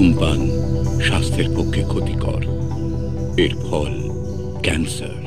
ধূমপান স্বাস্থ্যের পক্ষে ক্ষতিকর, এর ফল ক্যান্সার।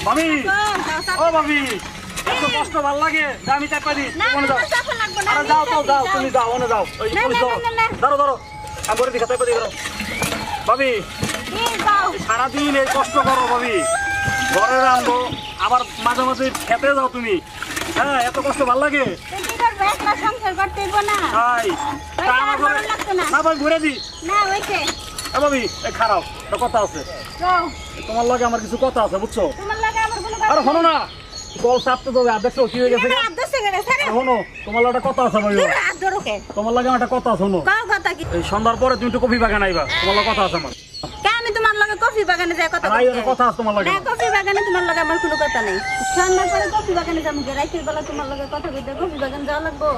ভাবি ও ভাবি এত কষ্ট ভাল লাগে আমি চাপা দিই মনে যাও আরে যাও তো যাও তুমি যাও মনে যাও ওই পুলিশ ধরো ধরো আমি বলে দিই চাপা দিই ধরো ভাবি সারাদিন এই কষ্ট করো ভাবি ঘরে রাখবো আবার মাঝে মাঝে খেতে যাও তুমি হ্যাঁ এত কষ্ট ভাল লাগে না ভাই ঘুরে দিই ভাবি খারাপ কথা আছে তোমার লাগে আমার কিছু কথা আছে বুঝছো আরে শোনো না কল চাপতে দেবে আর দেখছো কি হয়ে গেছে শোনো তোমার লাগে কথা আছে ভাই তোমার লাগে একটা কথা শোনো এই সন্ধ্যার পরে তুমি একটু কফি বাগান আইবা তোমার লাগে কথা আছে আমার আমি তোমার লগে কফি বাগানে যাই কথা কথা আছে তোমার লাগে কফি বাগানে তোমার লগে আমার কোনো কথা নাই সন্ধ্যার পরে কফি বাগানে যাবো রাতের বেলা তোমার লগে কথা কইতে কফি বাগান যাওয়া লাগবো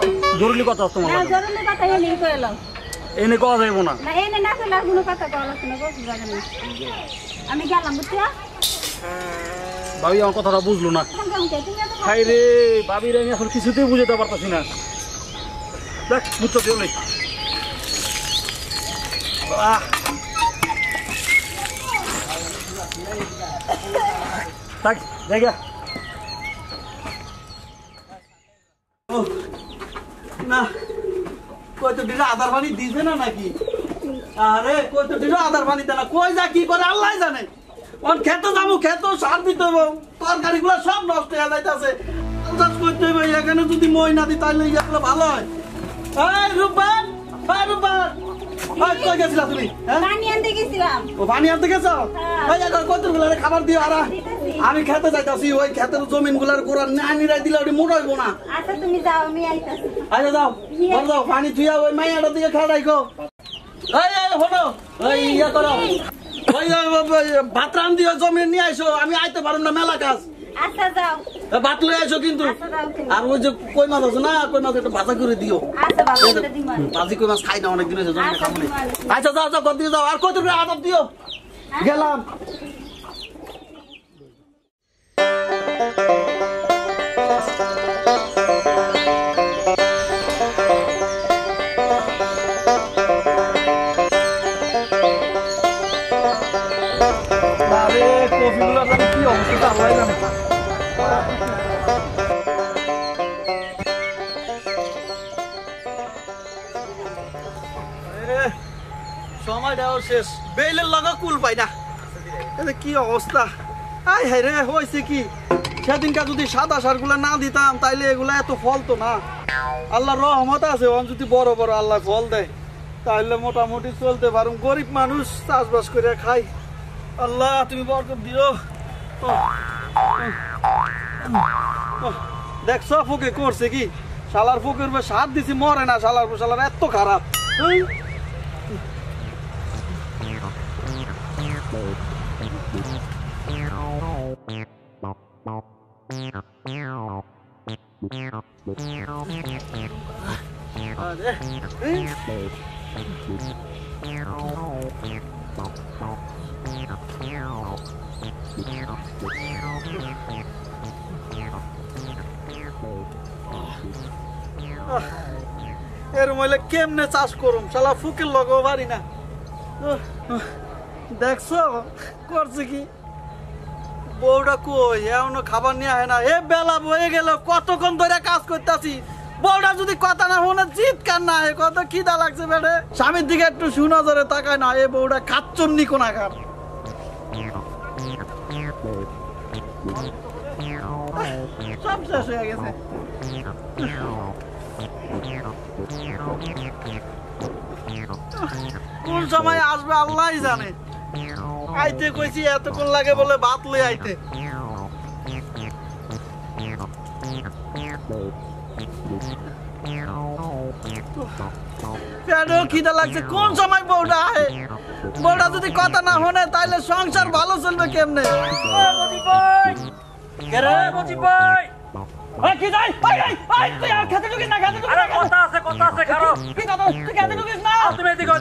জরুরি কথা আছে তোমার লাগে জরুরি কথা এনে কইলাম এনে কথা যাইবো না না এনে না কইলে আর কোনো কথা কওয়া লাগবে না কফি বাগানে আমি গেলাম বুঝছো ভাবি আমার কথাটা বুঝলো না হাই রে ভাবির আমি এখন কিছুতেই বুঝতে পারতাছি না দেখ বুঝছো দিও নেই থাক জায়গা না কই তো দিলে আধার পানি দিছে না নাকি আরে কই তো দিলে আধার পানি দেনা কই যা কি করে আল্লাহ জানে অন খেতে যাবো খেতে সার দিতে হইব তরকারিগুলো সব নষ্ট হয়ে যাইতাছে চাষ করতে হইব এখানে যদি মই না দিই তাহলে এগুলো ভালো হয় এই রূপবান রূপবান কই গেছিলা তুমি পানি আনতে গেছিলাম ও পানি আনতে গেছো ওই এখন কতগুলো খাবার দিও আর আমি খেতে যাইতাছি ওই ক্ষেতের জমিনগুলোর গোড়া না নিরাই দিলে ওটি মোটা হইব না আচ্ছা তুমি যাও আমি আইতাছি আচ্ছা যাও যাও পানি থুইয়া ওই মাইয়াটার দিকে খেলা রাখো এই হলো ওই ইয়া করো ওই ভাত রান দিও জমিন নিয়ে আইসো আমি আইতে পারুম না মেলা কাজ আচ্ছা যাও ভাত লই আইসো কিন্তু আর ওই যে কই মাছ আছে না কই মাছ একটু ভাজা করে দিও আচ্ছা বাবা করে দিমা ভাজি কই মাছ খাই না অনেক দিন হয়েছে জমিনে খাবো না আচ্ছা যাও যাও গদ দিয়ে যাও আর কত করে আদব দিও গেলাম কফিগুলো জানি কি অবস্থা আল্লাহ জানে সময়টাও শেষ বেইলের লাগা কুল পাই না কি অবস্থা আই হাই রে হয়েছে কি সেদিনকার যদি সাদা সারগুলা না দিতাম তাইলে এগুলা এত ফল তো না আল্লাহ রহমত আছে যদি বড় বড় আল্লাহ ফল দেয় তাহলে মোটামুটি চলতে পারুম গরিব মানুষ চাষবাস করে খাই আল্লাহ তুমি বরকত দিও দেখছো ফুকে করছে কি শালার ফুকের সাত দিছি মরে না শালার এত খারাপ এর মইলে কেমনে চাষ করুম শালা ফুকের লগও পারি না দেখছো করছে কি বউটা কই এখনো খাবার নিয়ে আহে না। এ বেলা বয়ে গেল, কতক্ষণ ধরে কাজ করতেছি। বউটা যদি কথা না শুনে চিৎকার না হয়, কত খিদা লাগছে বেড়ে। স্বামীর দিকে একটু সুনজরে তাকায় না। এ বউটা খাচ্চন্নি কোনাকার। সব শেষ হয়ে গেছে। কোন সময় আসবে আল্লাহ জানে। আইতে কইছি এতক্ষণ লাগে বলে ভাত লই আইতে। খিদা লাগছে, কোন সময় বউটা আহে। বউটা যদি কথা না শোনে তাহলে সংসার ভালো চলবে কেমনে। কি যাই তুই আর খেতে ঢুকিস না, খেতে ঢুকিস না। কথা আছে খারো। কি কথা? তুই খেতে ঢুকিস না। তুমি এদিকে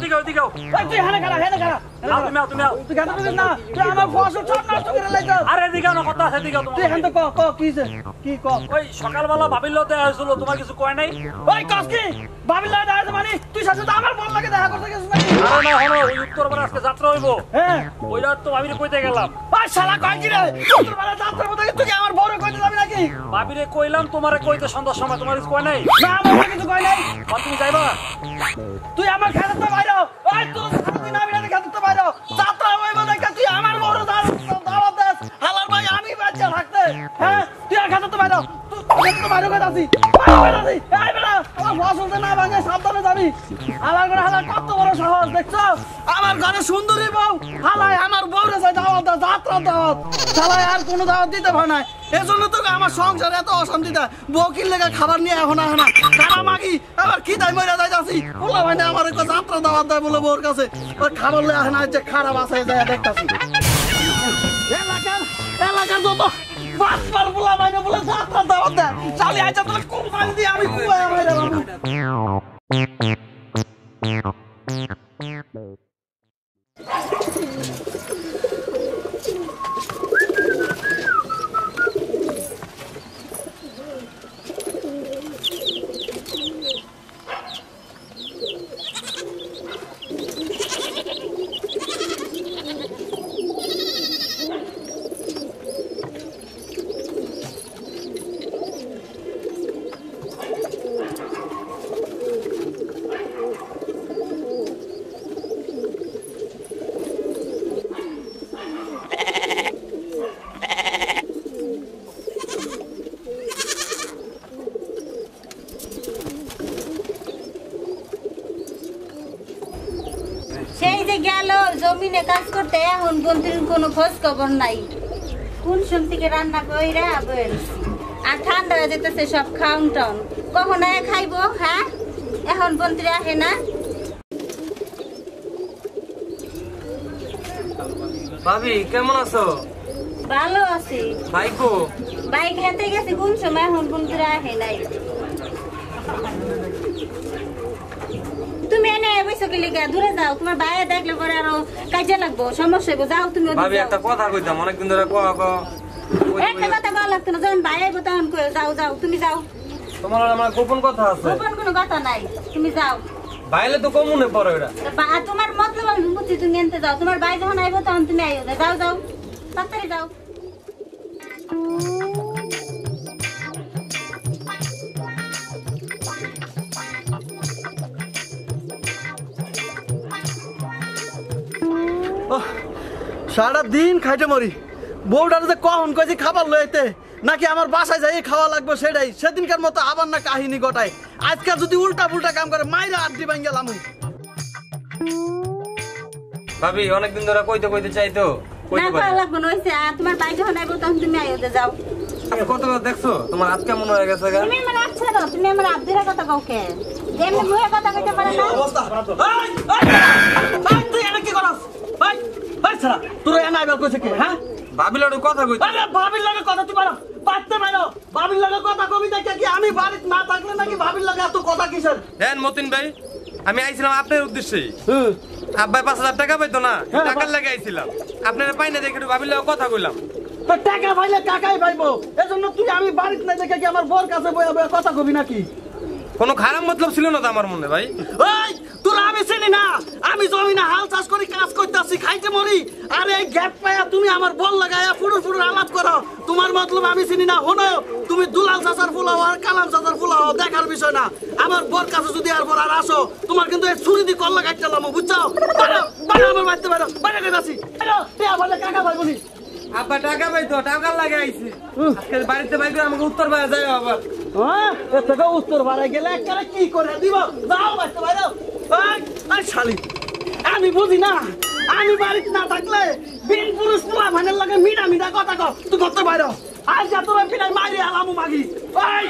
তুই হেনে খারা তুই খেতে ঢুকিস না। তুই আমার ফসল সব নষ্ট করে লাইছ। আরে এদিকে না, কথা আছে এদিকে। তুই হেন তো ক কিছে কি ক। ওই সকালবেলা ভাবির লতে আসছিল, তোমার কিছু কয় নাই? ওই কাজ কি ভাবির লতে আসছে মানে তুই সাথে তো আমার বল লাগে দেখা করতে গেছিস নাকি? আরে না হলো ওই উত্তরপাড়া আজকে যাত্রা হইব। হ্যাঁ ওইটা তো ভাবিরে কইতে গেলাম। ওই শালা কয় কি রে? উত্তরপাড়া যাত্রা মধ্যে তুই কি আমার বড় কইতে যাবি নাকি? ভাবিরে কইলাম তোমারে কইতে সন্ধ্যার সময়, তোমার কিছু কয় নাই? না আমার কিছু কয় নাই। আর তুমি যাইবা? তুই আমার খেতে তো বাইরে। ওই তুই তুই না বিরাতে খেতে তো বাইরে। যাত্রা হইব দেখা তুই আমার বড় দাওয়াত দেস। হালার ভাই আমি বাচ্চা থাকতে। হ্যাঁ তুই আর খেতে তো বাইরে। তুই তো বাইরে কই আছিস? এই বেটা আমার ফসলতে না ভাঙে সাবধানে যাবি। আমার ঘরে হালার কত বড় সাহস দেখছো? আমার ঘরে সুন্দরী বউ হালাই আমার বউরে যাই দাওয়াত দাও, যাত্রা দাওয়াত। শালায় আর কোনো দাওয়াত দিতে পারে না। এজন্য তো আমার সংসারে এত অশান্তিটা। বউকির লেগে খাবার নিয়ে এখন আহে না। খারা মাগি আবার কি দায় মরে যাইতাছি। বলা ভাই না আমার একটা যাত্রা দাওয়াত দেয় বলে বউর কাছে। ওই খাবার লে আহে না, যে খারাপ আছে যায় দেখতাছি। এলাকার যত বাসপার বলা ভাই না বলে যাত্রা দাওয়াত দেয়। চালি আইছা তোর কোন পানি দিয়ে আমি কুয়ায় ভাই রে বাবু। সেই যে গেল জমিনে কাজ করতে, এখন বন্ধুর কোনো খোঁজ খবর নাই। কোন সোম থেকে রান্না কইরা বলছি, আর ঠান্ডা হয়ে যেতেছে সব খাউন টাউন। কখন আয় খাইবো? হ্যাঁ এখন বন্ধুরে আহে না। ভাবি কেমন আছো? ভালো আছি। ভাইকো বাইক হেঁটে গেছি কোন সময়, এখন বন্ধুরে আহে নাই। তুমি এনে বসে গেলে দূরে যাও, তোমার বাইরে দেখলে পরে আরো কাজে লাগবো, সমস্যা হইব। যাও তুমি। ভাবি একটা কথা কইতাম, অনেকদিন ধরে একটা কথা বলা লাগতো না, যখন বাইরে আইবো তখন যাও তুমি যাও। তোমার আমার গোপন কথা আছে। গোপন কোনো কথা নাই, তুমি যাও। বাইরে তো কম মনে পড়ে ওটা। তোমার মতলব আমি বুঝছি, তুমি এনতে যাও। তোমার ভাই যখন আইবো তখন তুমি আইও। যাও তাড়াতাড়ি যাও। সারা দিন খাইতে মরি। বউটার যে কখন কইছি খাবার লইতে নাকি আমার বাসায় যাই খাওয়া লাগবে, সেটাই সেদিনকার মতো আবার না কাহিনী গটায়। আজকাল যদি উল্টা পুল্টা কাম করে মাইরা আড্ডি ভাঙ্গে লামু। ভাবি অনেকদিন ধরে কইতে চাইতো না ভালো লাগবে না হইছে। আর তোমার ভাই যখন আইবো তখন তুমি আইও। যাও। কত দেখছো তোমার হাত কেমন হয়ে গেছে? তুমি আমার আচ্ছা দাও, তুমি আমার আব্দুরা কথা কাউকে যেমনি মুখে কথা কইতে পারে না। তুই এনে কি করস? ছাড়া তোর এনে আইবার কইছে কি? হ্যাঁ ভাবির লগে কথা কইতে। আরে ভাবির লগে কথা তুই পারো পারতে পারো। ভাবির লগে কথা কবি দেখে কি আমি বাড়িতে না থাকলে নাকি ভাবির লগে এত কথা কিসের? দেন মতিন ভাই, আমি আইছিলাম আপনার উদ্দেশ্যে। আব্বাই 5000 টাকা পাইতো না, টাকার লাগে আইছিলাম। আপনারা পাই না দেখে একটু ভাবির লগে কথা কইলাম। তো টাকা পাইলে টাকাই পাইবো, এজন্য তুই আমি বাড়িতে না দেখে কি আমার বর কাছে বইয়া কথা কবি নাকি? কোনো খারাপ মতলব ছিল না তো আমার মনে ভাই। ওই তোরা আমি আমি চিনি না আমি জমিনে হাল চাষ করি কাজ করতেছি খাইতে মরি আর এই গ্যাপ পায়া তুমি আমার বল লাগায়া ফুড়ুর ফুড়ুর আলাপ করো তোমার মতলব আমি চিনি না হনো তুমি দুলাল চাচার ফুলা হও আর কালাম চাচার ফুলা হও দেখার বিষয় না আমার বোর কাছে যদি আর পর আর আসো তোমার কিন্তু এই ছুরি দিয়ে কল্লা কাটলাম বুঝছো বাইরে আমার বাড়িতে বাইরে বাইরে গেছি কাকা ভাই বলি আব্বা টাকা পাইতো টাকা লাগে আইছি আজকে বাড়িতে বাইরে আমাকে উত্তর পাড়া যায় আবার হ্যাঁ এতটা উত্তর পাড়া গেলে একবারে কি করে দিব যাও বাড়িতে বাইরে এই শালি আমি বুঝি না আমি বাড়িতে না থাকলে বিন পুরুষ পোলা ভানের লাগে মিডা মিডা কথা কও তুই করতে বাইরে আজ যা তোরা পিলাই মারি আলামু মাগি ওই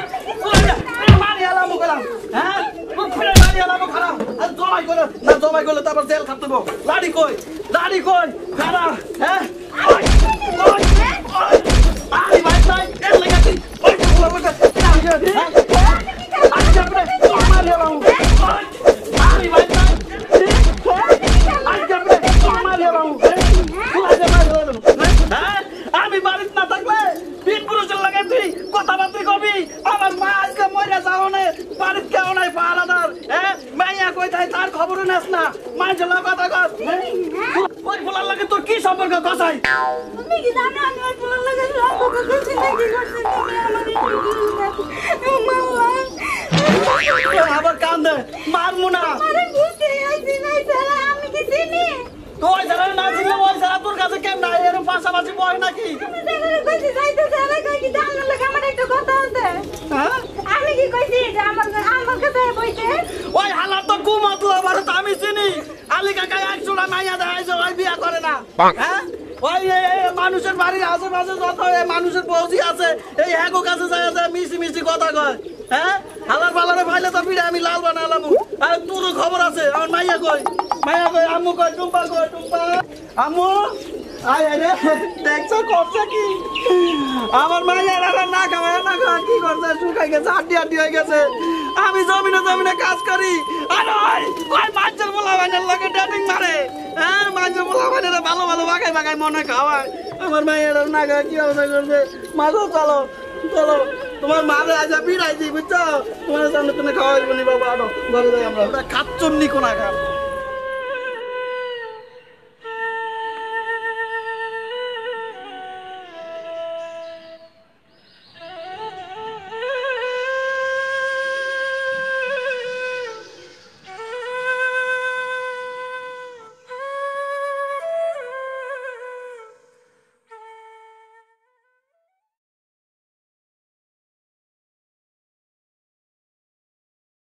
মারি আলামু গেলাম হ্যাঁ তুই পিলাই মারি আলামু খারাপ আর জমাই করে না জমাই করলে তারপর জেল খাটতে দেবো লাড়ি কই খারাপ হ্যাঁ আরে ভাই ভাই এর লাগাতি ওই তো বলা বলা আজ যাবে মারি আলামু আরে ভাই ভাই আজ যাবে মারি আলামু আমি বাড়িতে না থাকলে বিন পুরুষের লাগে তুই কথাবার্তা কবি আমার মা আজকে মরে যাও না বাড়িতে কেউ নাই পাহারাদার হ্যাঁ মাইয়া কই তাই তার খবরও নেস না মাইজের লাগে কথা কর ওই ফুলার লাগে তোর কি সম্পর্ক কসাই তুমি কি জানো আমি ওই ফুলার লাগে সম্পর্ক করছি না কি করছি তুমি আমার আবার কান্দে মারমু না আরে বুঝতে আইছি না সারা আমি কি চিনি ওই যারা না ছিল ওই যারা তোর কাছে কেন না এর পাশাপাশি বয় নাকি আমি জায়গায় কইছি যাইতে সারা কই কি জানার লাগে আমার একটা কথা আছে হ্যাঁ আমি কি কইছি যে আমার কাছে বইতে ওই হালাত তো কুমতলব আর তো আমি চিনি আলী কাকা একজোড়া মাইয়া দেয় যে ওই বিয়া করে না হ্যাঁ ওই মানুষের বাড়ির আশেপাশে যত মানুষের বৌজি আছে এই হ্যাগো কাছে যায় মিশি মিশি কথা কয় হ্যাঁ হালার পালারে ফাইলে তো পিড়ে আমি লাল বানালাম আর তোর খবর আছে আমার মাইয়া কই আম্মু কই টুম্পা আম্মু আয় রে দেখছো করছে কি আমার মাইয়ার আর না খাওয়া না খাওয়া কি করছে শুকাই গেছে আড্ডি হয়ে গেছে আমি জমিনে কাজ করি আর ওই মাছের পোলা বানের লাগে ডেটিং মারে হ্যাঁ মাছের পোলা বানের ভালো বাগাই মনে খাওয়ায় আমার মাইয়ার না খাওয়া কি অবস্থা করছে মাঝো চলো তোমার মারে আজ বিড়াই দিই বুঝছো তোমার সামনে তুমি খাওয়াইবনি বাবা আনো ঘরে যাই আমরা খাচ্ছন্নি কোনা খা